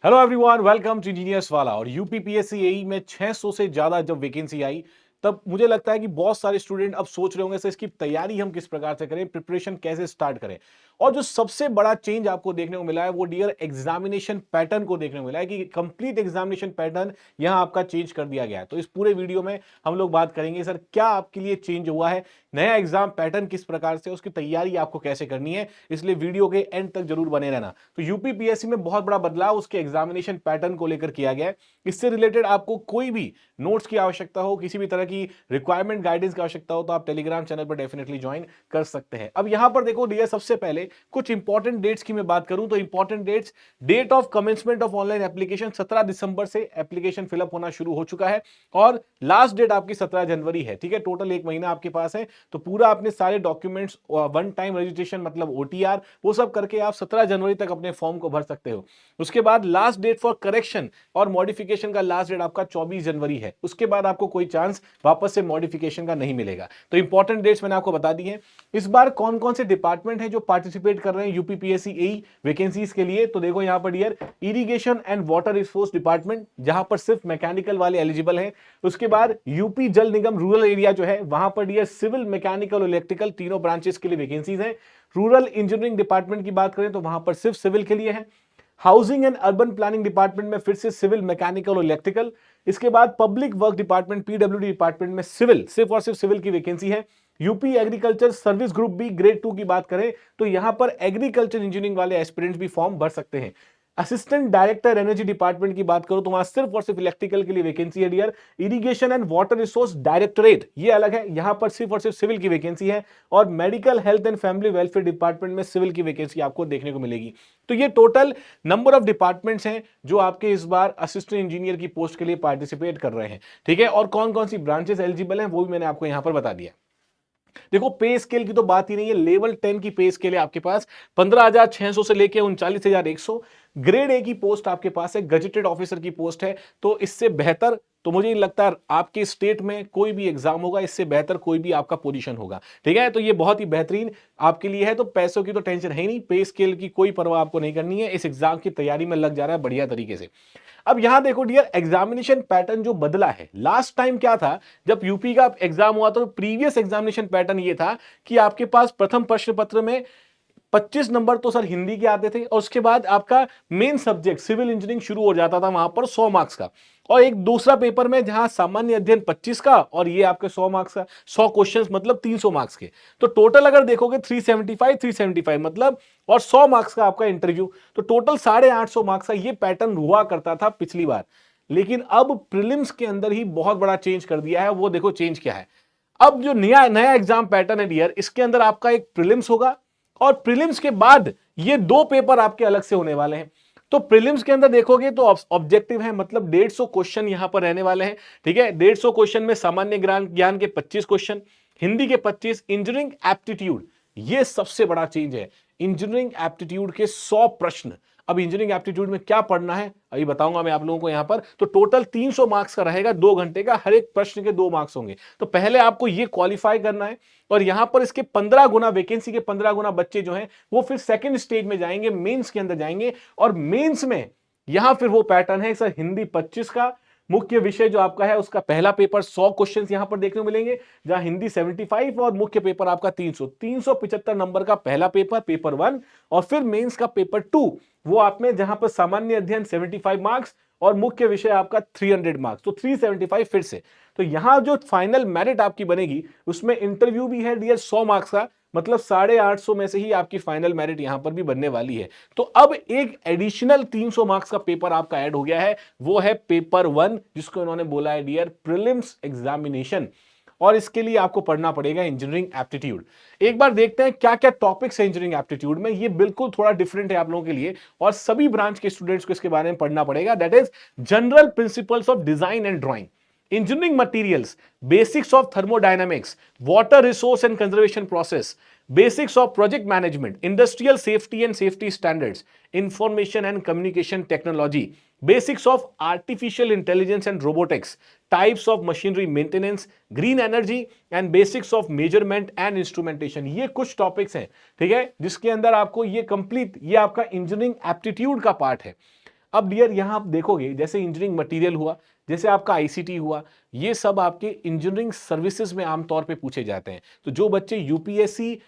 Hello everyone, welcome to engineers वाला। और UPPSC एई में 600 से ज्यादा जब वैकेंसी आई, तब मुझे लगता है कि बहुत सारे स्टूडेंट अब सोच रहे होंगे सर इसकी तैयारी हम किस प्रकार से करें, प्रिपरेशन कैसे स्टार्ट करें। और जो सबसे बड़ा चेंज आपको देखने को मिला है वो डियर एग्जामिनेशन पैटर्न को देखने को मिला है कि कंप्लीट एग्जामिनेशन पैटर्न यहां आपका चेंज कर दिया गया है। तो इस पूरे वीडियो में हम लोग बात करेंगे सर क्या आपके लिए चेंज हुआ है, नया एग्जाम पैटर्न किस प्रकार से, उसकी तैयारी आपको कैसे करनी है। इसलिए वीडियो के एंड तक जरूर बने रहना। तो यूपीपीएससी में बहुत बड़ा बदलाव उसके एग्जामिनेशन पैटर्न को लेकर किया गया है। इससे रिलेटेड आपको कोई भी नोट्स की आवश्यकता हो, किसी भी तरह की रिक्वायरमेंट गाइडेंस की आवश्यकता हो, तो आप टेलीग्राम चैनल पर डेफिनेटली ज्वाइन कर सकते हैं। अब यहां पर देखो डियर, सबसे पहले कुछ इंपॉर्टेंट डेट्स की मैं बात करूं तो important dates, date of commencement of online application 17 दिसंबर से एप्लीकेशन फिलअप होना शुरू हो चुका है और लास्ट डेट आपकी 17 जनवरी है। ठीक है, टोटल एक महीना आपके पास है। तो पूरा अपने सारे डॉक्यूमेंट्स, वन टाइम रजिस्ट्रेशन मतलब ओटीआर, वो सब करके आप 17 जनवरी तक अपने फॉर्म को भर सकते हो। उसके बाद लास्ट डेट फॉर करेक्शन और मॉडिफिकेशन का लास्ट डेट आपका 24 जनवरी है। उसके बाद आपको कोई चांस वापस से मॉडिफिकेशन का नहीं मिलेगा। तो इंपॉर्टेंट डेट्स मैंने आपको बता दी हैं। इस बार कौन कौन से डिपार्टमेंट हैं जो पार्टिसिपेट कर रहे हैं यूपीपीएससी एई वैकेंसीज के लिए, तो देखो यहां पर dear, irrigation and water resource department, जहां पर सिर्फ मैकेनिकल वाले एलिजिबल हैं। उसके बाद यूपी जल निगम रूरल एरिया जो है, वहां पर डियर सिविल, मैकेनिकल और इलेक्ट्रिकल तीनों ब्रांचेस के लिए वैकेंसीज हैं। रूरल इंजीनियरिंग डिपार्टमेंट की बात करें तो वहां पर सिर्फ सिविल के लिए है। Housing and urban planning department में फिर से सिविल, मैकेनिकल और इलेक्ट्रिकल। इसके बाद public work department PWD department में सिविल, सिर्फ और सिर्फ सिविल की वैकेंसी है। UP agriculture service group B grade 2 की बात करें तो यहां पर एग्रीकल्चर इंजीनियरिंग वाले एस्पिरेंट्स भी फॉर्म भर सकते हैं। असिस्टेंट डायरेक्टर एनर्जी डिपार्टमेंट की बात करो तो वहां सिर्फ और सिर्फ इलेक्ट्रिकल के लिए वैकेंसी है dear. Irrigation and water resource directorate, ये अलग है, यहां पर सिर्फ और सिर्फ सिविल की वैकेंसी है। और medical health and family welfare department में सिविल की वैकेंसी आपको देखने को मिलेगी। तो ये टोटल नंबर ऑफ डिपार्टमेंट्स हैं जो आपके इस बार असिस्टेंट इंजीनियर की पोस्ट के लिए पार्टिसिपेट कर रहे हैं। ठीक है, और कौन कौन सी ब्रांचेस एलिजिबल हैं वो भी मैंने आपको यहां पर बता दिया। देखो पे स्केल की तो बात ही नहीं है। लेवल 10 की पे स्केल है आपके पास 15,600 से लेके 39,100। ग्रेड ए की पोस्ट आपके पास है, गजेटेड ऑफिसर की पोस्ट है। तो इससे बेहतर तो मुझे नहीं लगता आपके स्टेट में कोई भी एग्जाम होगा, इससे बेहतर कोई भी आपका पोजीशन होगा। ठीक है, तो ये बहुत ही बेहतरीन आपके लिए है। तो पैसों की तो टेंशन है ही नहीं, पे स्केल की कोई परवाह आपको नहीं करनी है। इस एग्जाम की तैयारी में लग जा रहा है बढ़िया तरीके से। अब यहां देखो डियर, एग्जामिनेशन पैटर्न जो बदला है, लास्ट टाइम क्या था, जब यूपी का एग्जाम हुआ तो प्रीवियस एग्जामिनेशन पैटर्न ये था कि आपके पास प्रथम प्रश्न पत्र में 25 नंबर तो सर हिंदी के आते थे और उसके बाद आपका मेन सब्जेक्ट सिविल इंजीनियरिंग शुरू हो जाता था वहां पर 100 मार्क्स का। और एक दूसरा पेपर में जहां सामान्य अध्ययन 25 का और ये आपके 100 मार्क्स का, 100 क्वेश्चंस मतलब 300 मार्क्स के। तो टोटल अगर देखोगे 375 मतलब, और 100 मार्क्स का आपका इंटरव्यू, तो टोटल 850 मार्क्स का ये पैटर्न हुआ करता था पिछली बार। लेकिन अब प्रीलिम्स के अंदर ही बहुत बड़ा चेंज कर दिया है। वो देखो चेंज क्या है। अब जो नया नया एग्जाम पैटर्न है डियर, इसके अंदर आपका एक प्रीलिम्स होगा और प्रीलिम्स के बाद ये दो पेपर आपके अलग से होने वाले हैं। तो प्रीलिम्स के अंदर देखोगे तो ऑब्जेक्टिव है, मतलब 150 क्वेश्चन यहां पर रहने वाले हैं। ठीक है, 150 क्वेश्चन में सामान्य ज्ञान के 25 क्वेश्चन, हिंदी के 25, इंजीनियरिंग एप्टीट्यूड, ये सबसे बड़ा चेंज है। इंजीनियरिंग एप्टीट्यूड के 100 प्रश्न। अब इंजीनियरिंग एप्टीट्यूड में क्या पढ़ना है अभी बताऊंगा मैं आप लोगों को यहां पर। तो टोटल 300 मार्क्स का रहेगा, 2 घंटे का, हर एक प्रश्न के 2 मार्क्स होंगे। तो पहले आपको ये क्वालिफाई करना है और यहां पर इसके 15 गुना, वैकेंसी के 15 गुना बच्चे जो हैं वो फिर सेकंड स्टेज में जाएंगे, मेंस के अंदर जाएंगे। और मेंस में यहां फिर वो पैटर्न है सर, हिंदी 25 का, मुख्य विषय जो आपका है उसका पहला पेपर 100 क्वेश्चंस यहां पर देखने को मिलेंगे, जहां हिंदी 75 और मुख्य पेपर आपका 375 नंबर का पहला पेपर, पेपर 1। और फिर मेंस का पेपर 2, वो आप में जहां पर सामान्य अध्ययन 75 मार्क्स और मुख्य विषय आपका 300 मार्क्स, तो 375 फिर से। तो यहां जो फाइनल मेरिट आपकी बनेगी उसमें इंटरव्यू भी है डियर 100 मार्क्स का, मतलब 850 में से ही आपकी फाइनल मेरिट यहां पर भी बनने वाली है। तो अब एक एडिशनल 300 मार्क्स का पेपर आपका ऐड हो गया है, वो है पेपर 1, जिसको इन्होंने बोला है डियर प्रीलिम्स एग्जामिनेशन। और इसके लिए आपको पढ़ना पड़ेगा इंजीनियरिंग एप्टीट्यूड। एक बार देखते हैं क्या क्या टॉपिक्स है इंजीनियरिंग एप्टीट्यूड में। ये बिल्कुल थोड़ा डिफरेंट है आप लोगों के लिए और सभी ब्रांच के स्टूडेंट्स को इसके बारे में पढ़ना पड़ेगा। That is general principles of design and drawing, engineering materials, basics of thermodynamics, water resource and conservation process, basics of project management, industrial safety and safety standards, information and communication technology, basics of artificial intelligence and robotics, types of machinery maintenance, green energy and basics of measurement and instrumentation। ये कुछ topics हैं, ठीक है, जिसके अंदर आपको ये complete, ये आपका इंजीनियरिंग एप्टीट्यूड का पार्ट है। अब डियर यहां आप देखोगे जैसे इंजीनियरिंग मटेरियल हुआ, जैसे आपका आईसीटी हुआ, ये सब आपके इंजीनियरिंग सर्विसेज में आमतौर पे पूछे जाते हैं। तो जो बच्चे यूपीएससी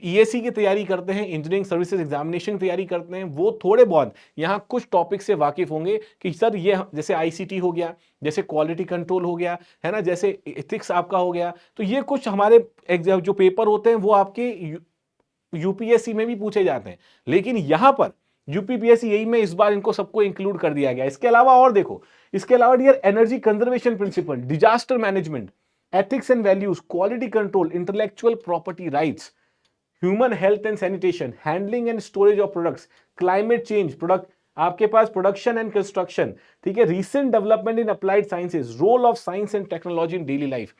ईएसी की तैयारी करते हैं, इंजीनियरिंग सर्विसेज एग्जामिनेशन की तैयारी करते हैं, वो थोड़े बहुत यहाँ कुछ टॉपिक से वाकिफ होंगे कि सर ये जैसे आईसीटी हो गया, जैसे क्वालिटी कंट्रोल हो गया, है ना, जैसे एथिक्स आपका हो गया, तो ये कुछ हमारे जो पेपर होते हैं वो आपके यूपीएससी में भी पूछे जाते हैं। लेकिन यहां पर यूपीपीएससी यही में इस बार इनको सबको इंक्लूड कर दिया गया। इसके अलावा और देखो, इसके अलावा dear energy conservation principal, disaster management, ethics and values, quality control, intellectual property rights, human health and sanitation, handling and storage of products, climate change, product आपके पास प्रोडक्शन एंड कंस्ट्रक्शन, ठीक है, recent development in applied sciences, role of science and technology in daily life.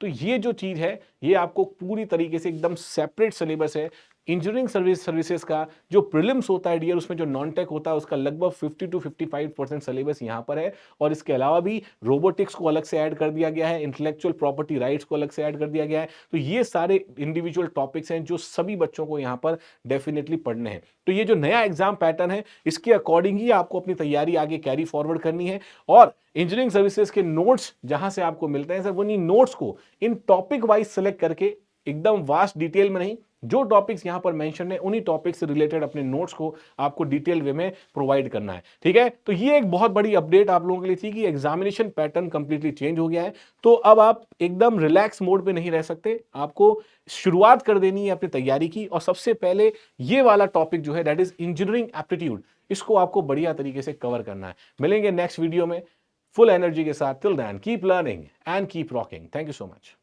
तो ये जो चीज है ये आपको पूरी तरीके से एकदम सेपरेट सिलेबस है। इंजीनियरिंग सर्विसेज का जो प्रीलिम्स होता है डियर, उसमें जो नॉन टेक होता है उसका लगभग 50 to 55% सिलेबस यहां पर है। और इसके अलावा भी रोबोटिक्स को अलग से ऐड कर दिया गया है, इंटेलेक्चुअल प्रॉपर्टी राइट्स को अलग से ऐड कर दिया गया है। तो ये सारे इंडिविजुअल टॉपिक्स हैं जो सभी बच्चों को यहां पर डेफिनेटली पढ़ने हैं। तो ये जो नया एग्जाम पैटर्न है इसके अकॉर्डिंग ही आपको अपनी तैयारी आगे कैरी फॉरवर्ड करनी है। और इंजीनियरिंग सर्विसेज के नोट्स जहां से आपको मिलते हैं सर, वो इन नोट्स को इन टॉपिक वाइज सेलेक्ट करके, एकदम वास्ट डिटेल में नहीं, जो टॉपिक्स यहां पर मेंशन है उन्हीं टॉपिक से रिलेटेड अपने नोट्स को आपको डिटेल वे में प्रोवाइड करना है। ठीक है, तो ये एक बहुत बड़ी अपडेट आप लोगों के लिए थी कि एग्जामिनेशन पैटर्न कंप्लीटली चेंज हो गया है। तो अब आप एकदम रिलैक्स मोड पे नहीं रह सकते, आपको शुरुआत कर देनी है अपनी तैयारी की। और सबसे पहले ये वाला टॉपिक जो है दैट इज इंजीनियरिंग एप्टीट्यूड, इसको आपको बढ़िया तरीके से कवर करना है। मिलेंगे नेक्स्ट वीडियो में फुल एनर्जी के साथ। Till then keep learning and keep rocking. Thank you so much.